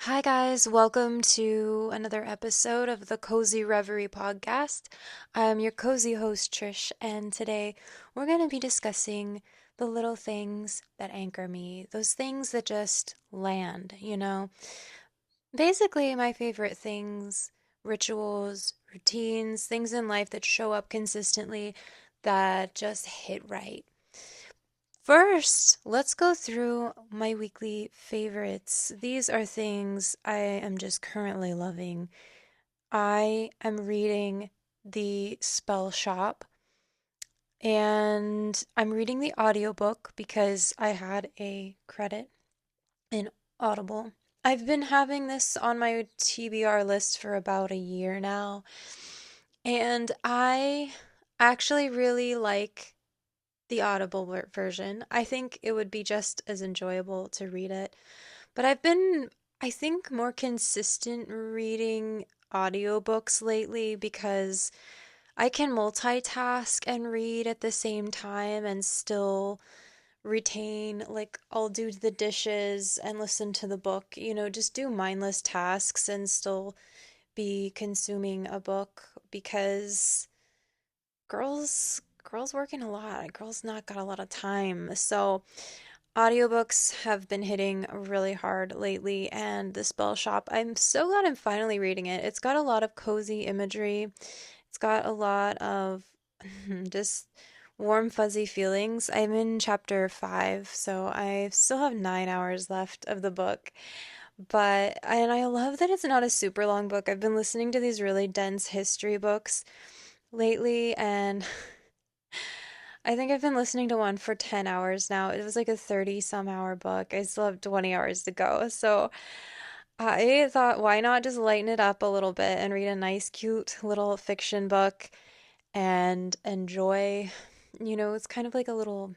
Hi, guys. Welcome to another episode of the Cozy Reverie podcast. I'm your cozy host, Trish, and today we're going to be discussing the little things that anchor me, those things that just land. Basically, my favorite things, rituals, routines, things in life that show up consistently that just hit right. First, let's go through my weekly favorites. These are things I am just currently loving. I am reading The Spell Shop and I'm reading the audiobook because I had a credit in Audible. I've been having this on my TBR list for about a year now, and I actually really like the Audible version. I think it would be just as enjoyable to read it. But I've been, I think, more consistent reading audiobooks lately because I can multitask and read at the same time and still retain, like, I'll do the dishes and listen to the book, just do mindless tasks and still be consuming a book because girls working a lot. Girls not got a lot of time. So audiobooks have been hitting really hard lately, and The Spell Shop, I'm so glad I'm finally reading it. It's got a lot of cozy imagery. It's got a lot of just warm, fuzzy feelings. I'm in chapter 5, so I still have 9 hours left of the book. And I love that it's not a super long book. I've been listening to these really dense history books lately, and I think I've been listening to one for 10 hours now. It was like a 30 some hour book. I still have 20 hours to go. So I thought, why not just lighten it up a little bit and read a nice, cute little fiction book and enjoy, it's kind of like a little,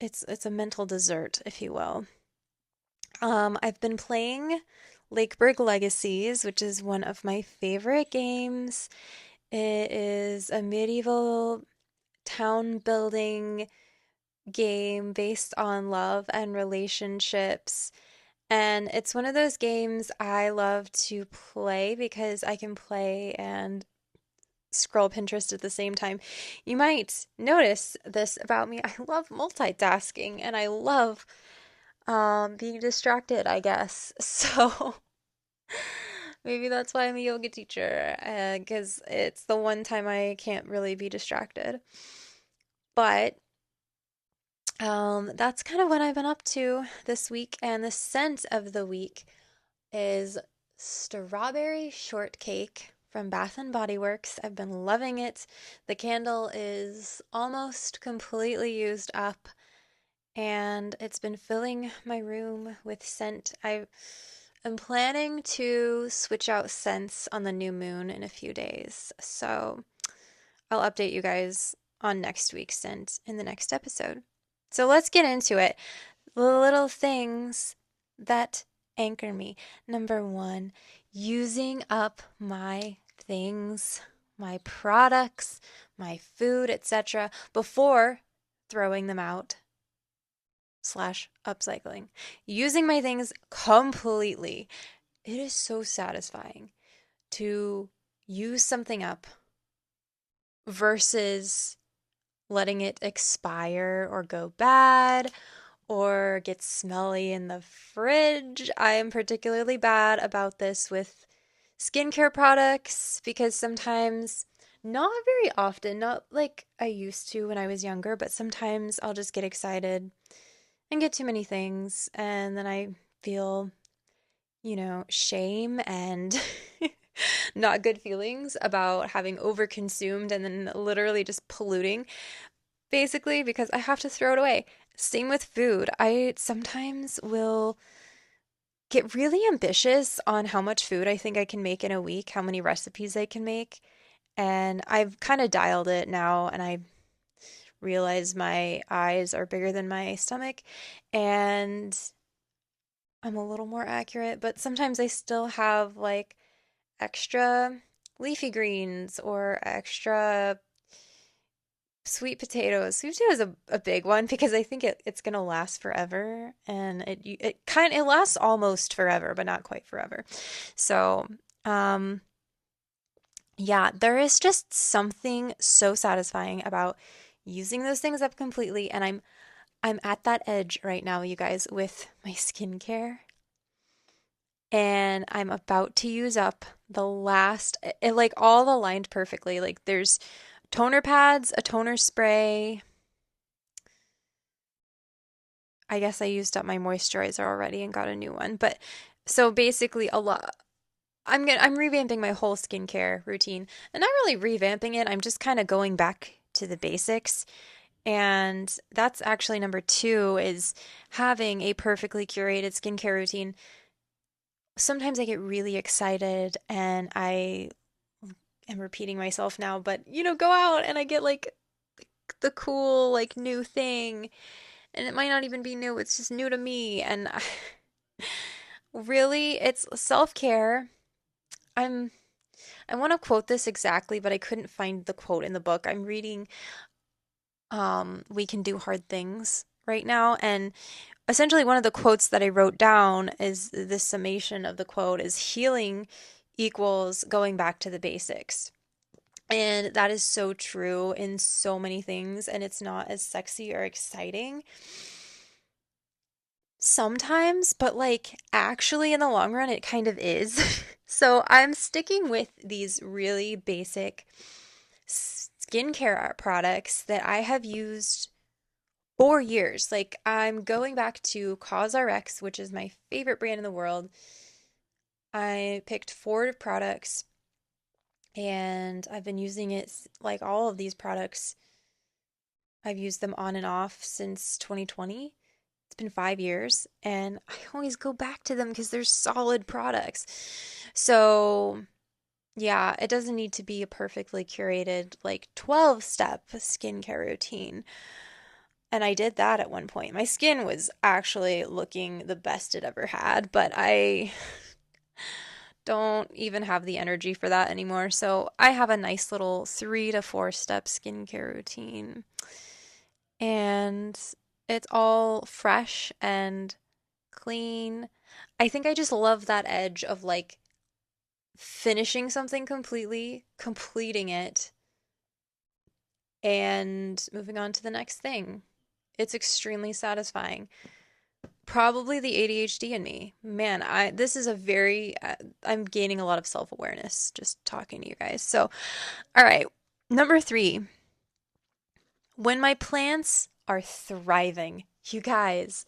it's a mental dessert, if you will. I've been playing Lakeburg Legacies, which is one of my favorite games. It is a medieval town building game based on love and relationships. And it's one of those games I love to play because I can play and scroll Pinterest at the same time. You might notice this about me. I love multitasking and I love being distracted, I guess. So maybe that's why I'm a yoga teacher, because it's the one time I can't really be distracted. But that's kind of what I've been up to this week, and the scent of the week is strawberry shortcake from Bath and Body Works. I've been loving it. The candle is almost completely used up, and it's been filling my room with scent. I'm planning to switch out scents on the new moon in a few days, so I'll update you guys on next week's scent in the next episode. So let's get into it. The little things that anchor me. Number one, using up my things, my products, my food, etc., before throwing them out slash upcycling. Using my things completely. It is so satisfying to use something up versus letting it expire or go bad or get smelly in the fridge. I am particularly bad about this with skincare products because sometimes, not very often, not like I used to when I was younger, but sometimes I'll just get excited and get too many things, and then I feel, shame and not good feelings about having overconsumed and then literally just polluting basically because I have to throw it away. Same with food. I sometimes will get really ambitious on how much food I think I can make in a week, how many recipes I can make. And I've kind of dialed it now, and I realize my eyes are bigger than my stomach, and I'm a little more accurate, but sometimes I still have like extra leafy greens or extra Sweet potatoes. Sweet potato is a big one because I think it's gonna last forever, and it lasts almost forever, but not quite forever. So, um, yeah, there is just something so satisfying about using those things up completely, and I'm at that edge right now, you guys, with my skincare, and I'm about to use up the last, like all aligned perfectly. Like there's toner pads, a toner spray. I guess I used up my moisturizer already and got a new one. But so basically a lot. I'm revamping my whole skincare routine. And not really revamping it. I'm just kind of going back to the basics. And that's actually number two is having a perfectly curated skincare routine. Sometimes I get really excited and I am repeating myself now, but go out and I get like the cool like new thing and it might not even be new, it's just new to me and really it's self-care. I'm I want to quote this exactly, but I couldn't find the quote in the book. I'm reading We Can Do Hard Things right now and essentially one of the quotes that I wrote down is this summation of the quote is healing equals going back to the basics. And that is so true in so many things, and it's not as sexy or exciting sometimes, but like actually in the long run, it kind of is. So I'm sticking with these really basic skincare products that I have used for years. Like I'm going back to COSRX, which is my favorite brand in the world. I picked four products and I've been using it like all of these products. I've used them on and off since 2020. It's been 5 years, and I always go back to them because they're solid products. So, yeah, it doesn't need to be a perfectly curated, like 12-step skincare routine. And I did that at one point. My skin was actually looking the best it ever had, but I don't even have the energy for that anymore. So I have a nice little 3 to 4 step skincare routine. And it's all fresh and clean. I think I just love that edge of like finishing something completely, completing it, and moving on to the next thing. It's extremely satisfying. Probably the ADHD in me. Man, I this is a very I'm gaining a lot of self-awareness just talking to you guys. So, all right. Number 3, when my plants are thriving. You guys,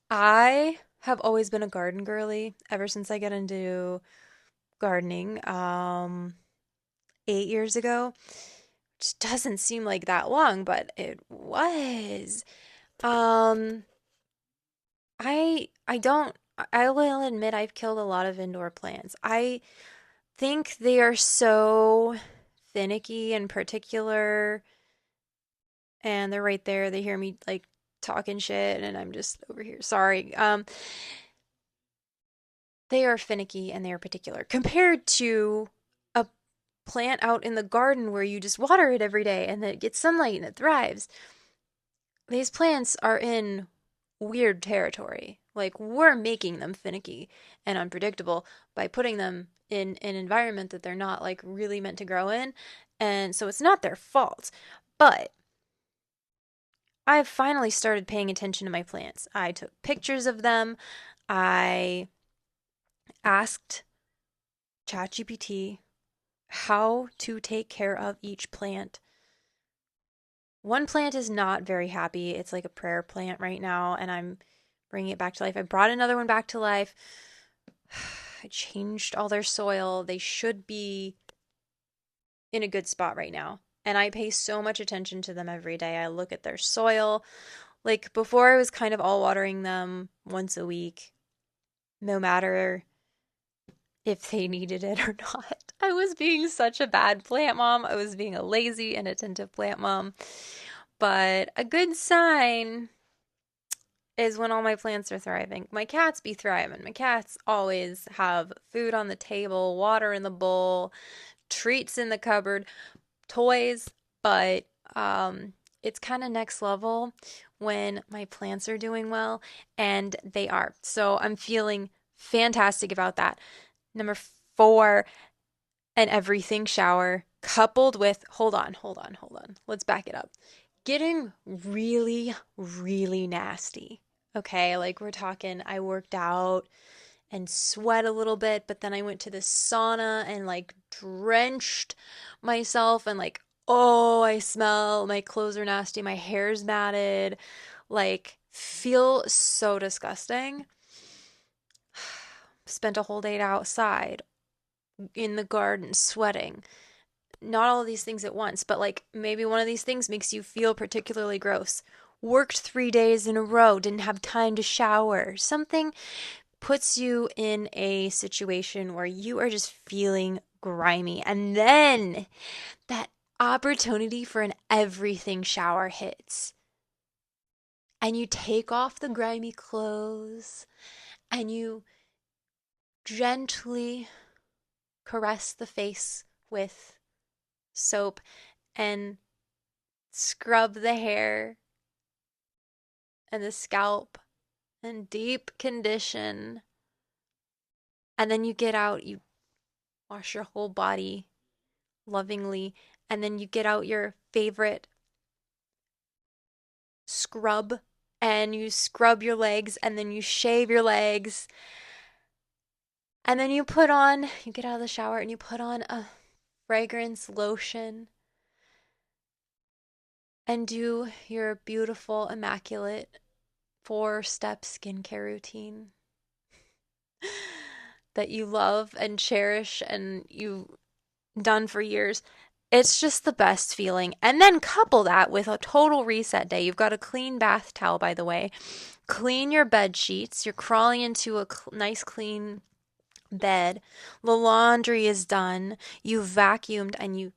I have always been a garden girly ever since I got into gardening 8 years ago, which doesn't seem like that long, but it was. Um, I don't I will admit I've killed a lot of indoor plants. I think they are so finicky and particular, and they're right there. They hear me like talking shit, and I'm just over here. Sorry. They are finicky and they are particular compared to a plant out in the garden where you just water it every day and it gets sunlight and it thrives. These plants are in weird territory. Like we're making them finicky and unpredictable by putting them in an environment that they're not like really meant to grow in. And so it's not their fault. But I've finally started paying attention to my plants. I took pictures of them. I asked ChatGPT how to take care of each plant. One plant is not very happy. It's like a prayer plant right now, and I'm bringing it back to life. I brought another one back to life. I changed all their soil. They should be in a good spot right now. And I pay so much attention to them every day. I look at their soil. Like before, I was kind of all watering them once a week, no matter if they needed it or not. I was being such a bad plant mom. I was being a lazy, inattentive plant mom. But a good sign is when all my plants are thriving. My cats be thriving. My cats always have food on the table, water in the bowl, treats in the cupboard, toys, but Um, it's kind of next level when my plants are doing well, and they are. So I'm feeling fantastic about that. Number four, an everything shower coupled with, hold on. Let's back it up. Getting really, really nasty. Okay, like we're talking, I worked out and sweat a little bit, but then I went to the sauna and like drenched myself and like, oh, I smell, my clothes are nasty, my hair's matted, like feel so disgusting. Spent a whole day outside in the garden sweating. Not all of these things at once, but like maybe one of these things makes you feel particularly gross. Worked 3 days in a row, didn't have time to shower. Something puts you in a situation where you are just feeling grimy. And then that opportunity for an everything shower hits. And you take off the grimy clothes and you gently caress the face with soap and scrub the hair and the scalp and deep condition. And then you get out, you wash your whole body lovingly, and then you get out your favorite scrub and you scrub your legs and then you shave your legs. And then you get out of the shower and you put on a fragrance lotion and do your beautiful, immaculate 4-step skincare routine that you love and cherish and you've done for years. It's just the best feeling. And then couple that with a total reset day. You've got a clean bath towel, by the way. Clean your bed sheets. You're crawling into a nice, clean bed. The laundry is done. You vacuumed and you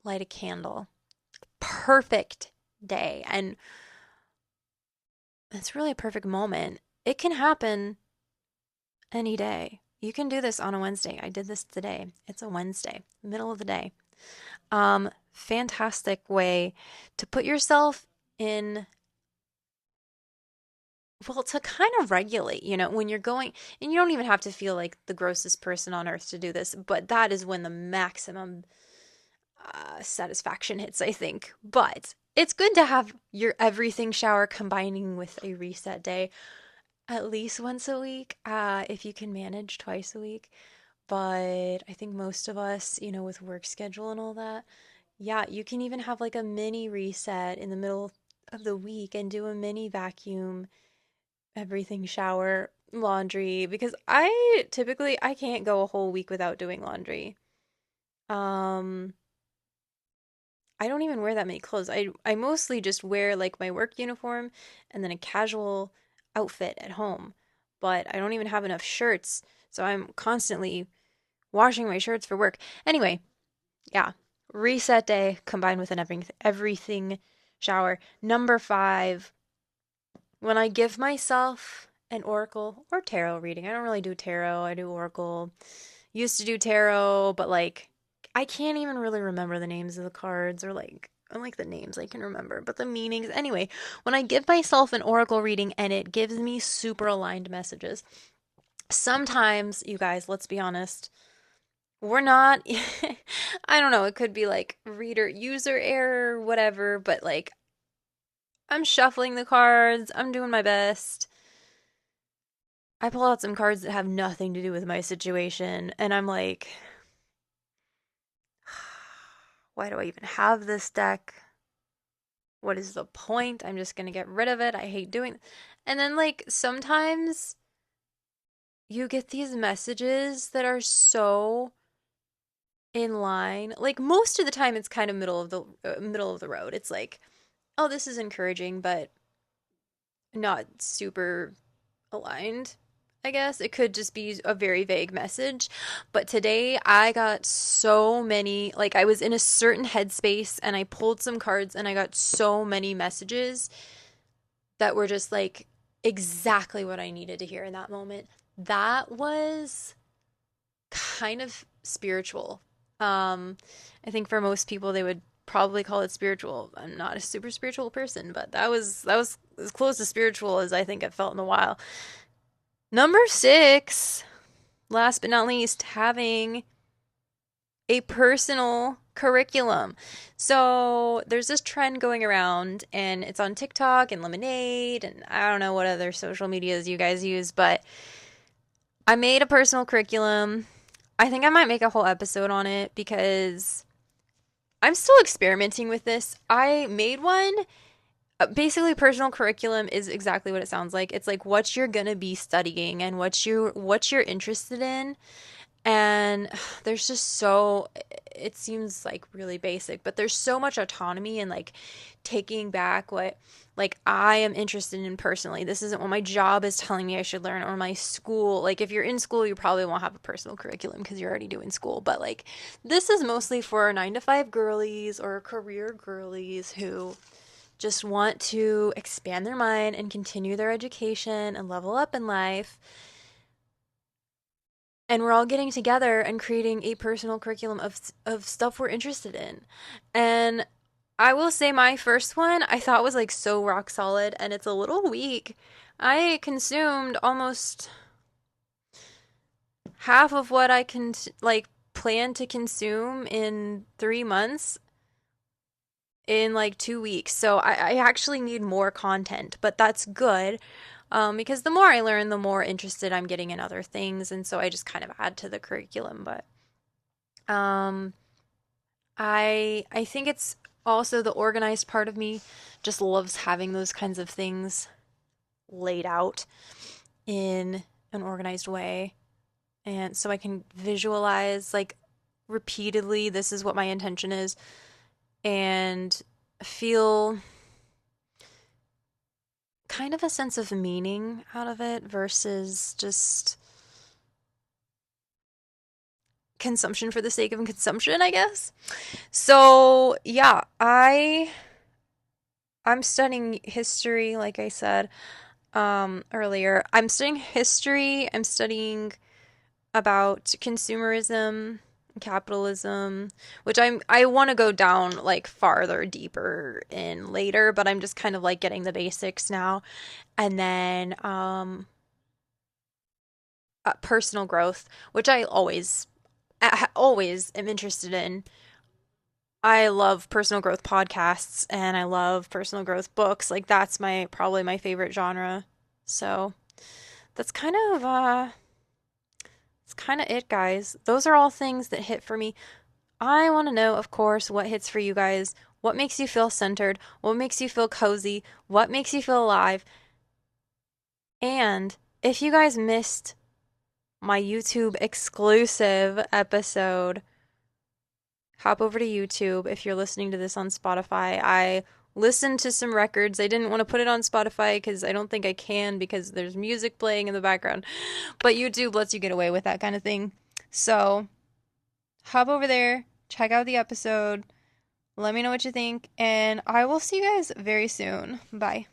light a candle. Perfect day. And it's really a perfect moment. It can happen any day. You can do this on a Wednesday. I did this today. It's a Wednesday, middle of the day. Fantastic way to put yourself in, well, to kind of regulate, when you're going, and you don't even have to feel like the grossest person on earth to do this, but that is when the maximum satisfaction hits, I think. But it's good to have your everything shower combining with a reset day at least once a week, if you can manage twice a week. But I think most of us, with work schedule and all that, yeah, you can even have like a mini reset in the middle of the week and do a mini vacuum, everything shower, laundry, because I can't go a whole week without doing laundry. Um, I don't even wear that many clothes. I mostly just wear like my work uniform and then a casual outfit at home. But I don't even have enough shirts, so I'm constantly washing my shirts for work. Anyway, yeah. Reset day combined with an everything shower. Number five, when I give myself an oracle or tarot reading. I don't really do tarot. I do oracle. Used to do tarot, but like I can't even really remember the names of the cards or like unlike the names I can remember, but the meanings. Anyway, when I give myself an oracle reading and it gives me super aligned messages, sometimes, you guys, let's be honest, we're not, I don't know, it could be like reader user error, whatever, but like I'm shuffling the cards, I'm doing my best. I pull out some cards that have nothing to do with my situation, and I'm like, why do I even have this deck? What is the point? I'm just gonna get rid of it. I hate doing it. And then like sometimes you get these messages that are so in line. Like most of the time it's kind of middle of the road. It's like, "Oh, this is encouraging, but not super aligned." I guess it could just be a very vague message. But today I got so many, like I was in a certain headspace and I pulled some cards and I got so many messages that were just like exactly what I needed to hear in that moment. That was kind of spiritual. I think for most people they would probably call it spiritual. I'm not a super spiritual person, but that was as close to spiritual as I think I've felt in a while. Number 6, last but not least, having a personal curriculum. So there's this trend going around, and it's on TikTok and Lemonade, and I don't know what other social medias you guys use, but I made a personal curriculum. I think I might make a whole episode on it because I'm still experimenting with this. I made one. Basically, personal curriculum is exactly what it sounds like. It's like what you're gonna be studying and what you're interested in. And there's just so, it seems like really basic, but there's so much autonomy and like taking back what like I am interested in personally. This isn't what my job is telling me I should learn or my school. Like if you're in school, you probably won't have a personal curriculum because you're already doing school. But like this is mostly for 9 to 5 girlies or career girlies who just want to expand their mind and continue their education and level up in life. And we're all getting together and creating a personal curriculum of stuff we're interested in. And I will say my first one I thought was like so rock solid, and it's a little weak. I consumed almost half of what I can like plan to consume in 3 months in like 2 weeks. So I actually need more content, but that's good. Because the more I learn, the more interested I'm getting in other things, and so I just kind of add to the curriculum. But um, I think it's also the organized part of me just loves having those kinds of things laid out in an organized way, and so I can visualize like repeatedly this is what my intention is, and feel kind of a sense of meaning out of it versus just consumption for the sake of consumption, I guess. So, yeah, I'm studying history like I said earlier. I'm studying history. I'm studying about consumerism, capitalism, which I want to go down like farther deeper in later, but I'm just kind of like getting the basics now. And then personal growth, which I always am interested in. I love personal growth podcasts and I love personal growth books. Like that's my probably my favorite genre. So that's kind of it, guys. Those are all things that hit for me. I want to know, of course, what hits for you guys. What makes you feel centered? What makes you feel cozy? What makes you feel alive? And if you guys missed my YouTube exclusive episode, hop over to YouTube if you're listening to this on Spotify. I listened to some records. I didn't want to put it on Spotify because I don't think I can because there's music playing in the background. But YouTube lets you get away with that kind of thing. So hop over there, check out the episode, let me know what you think, and I will see you guys very soon. Bye.